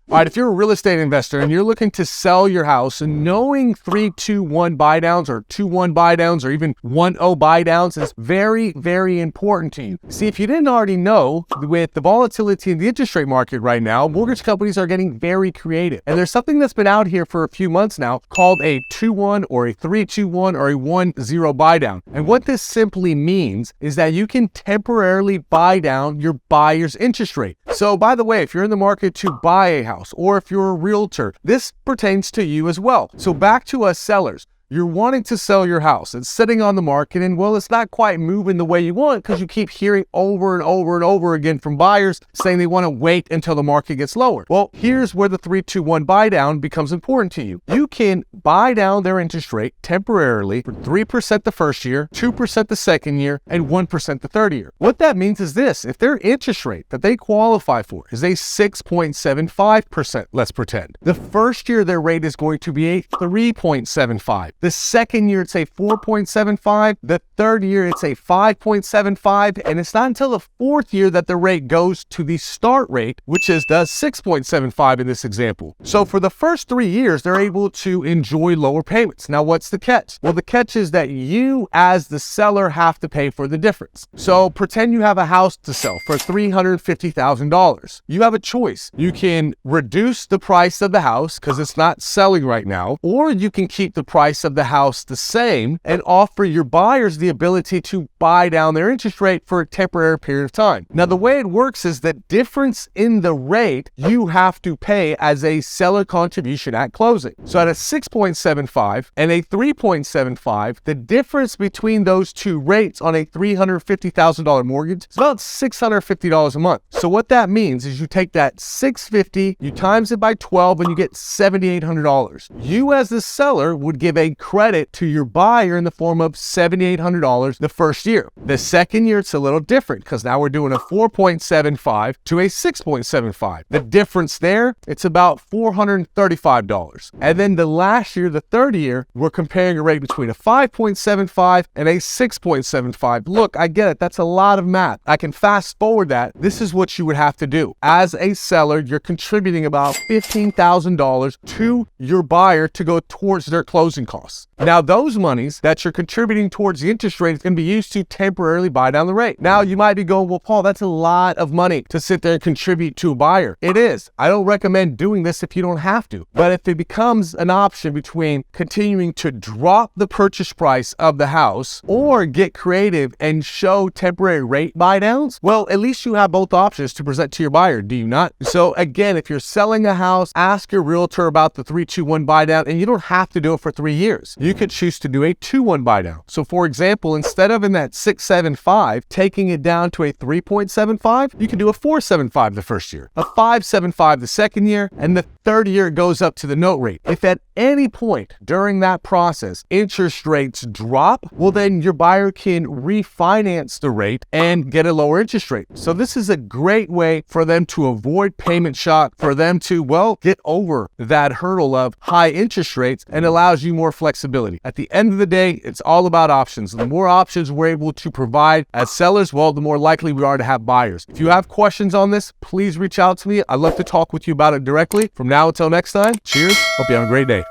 All right, if you're a real estate investor and you're looking to sell your house, and knowing 3-2-1 buy downs or 2-1 buy downs or even 1-0 buy downs is very, very important to you. See, if you didn't already know, with the volatility in the interest rate market right now, mortgage companies are getting very creative. And there's something that's been out here for a few months now called a 2-1 or a 3-2-1 or a 1-0 buy down. And what this simply means is that you can temporarily buy down your buyer's interest rate. So by the way, if you're in the market to buy a house, or if you're a realtor, this pertains to you as well. So back to us sellers. You're wanting to sell your house. It's sitting on the market and, well, it's not quite moving the way you want because you keep hearing over and over and over again from buyers saying they want to wait until the market gets lower. Well, here's where the 3-2-1 buy down becomes important to you. You can buy down their interest rate temporarily for 3% the first year, 2% the second year, and 1% the third year. What that means is this: if their interest rate that they qualify for is a 6.75%, let's pretend, the first year their rate is going to be a 3.75. The second year, it's a 4.75. The third year, it's a 5.75. And it's not until the fourth year that the rate goes to the start rate, which is the 6.75 in this example. So for the first 3 years, they're able to enjoy lower payments. Now, what's the catch? Well, the catch is that you, as the seller, have to pay for the difference. So pretend you have a house to sell for $350,000. You have a choice. You can reduce the price of the house because it's not selling right now, or you can keep the price of the house the same and offer your buyers the ability to buy down their interest rate for a temporary period of time. Now, the way it works is that difference in the rate you have to pay as a seller contribution at closing. So at a 6.75 and a 3.75, the difference between those two rates on a $350,000 mortgage is about $650 a month. So what that means is you take that $650, you times it by 12, and you get $7,800. You as the seller would give a credit to your buyer in the form of $7,800 the first year. The second year, it's a little different because now we're doing a 4.75 to a 6.75. The difference there, it's about $435. And then the last year, the third year, we're comparing a rate between a 5.75 and a 6.75. Look, I get it. That's a lot of math. I can fast forward that. This is what you would have to do. As a seller, you're contributing about $15,000 to your buyer to go towards their closing costs. Now, those monies that you're contributing towards the interest rate can be used to temporarily buy down the rate. Now, you might be going, well, Paul, that's a lot of money to sit there and contribute to a buyer. It is. I don't recommend doing this if you don't have to. But if it becomes an option between continuing to drop the purchase price of the house or get creative and show temporary rate buy downs, well, at least you have both options to present to your buyer, do you not? So again, if you're selling a house, ask your realtor about the 3-2-1 buy down, and you don't have to do it for 3 years. You could choose to do a 2-1 buy down. So for example, instead of in that 6.75, taking it down to a 3.75, you can do a 4.75 the first year, a 5.75 the second year, and the third year it goes up to the note rate. If at any point during that process interest rates drop, well, then your buyer can refinance the rate and get a lower interest rate. So this is a great way for them to avoid payment shock, for them to, well, get over that hurdle of high interest rates, and allows you more flexibility. At the end of the day, it's all about options. The more options we're able to provide as sellers, well, the more likely we are to have buyers. If you have questions on this, please reach out to me. I'd love to talk with you about it directly. From now until next time, cheers. Hope you have a great day.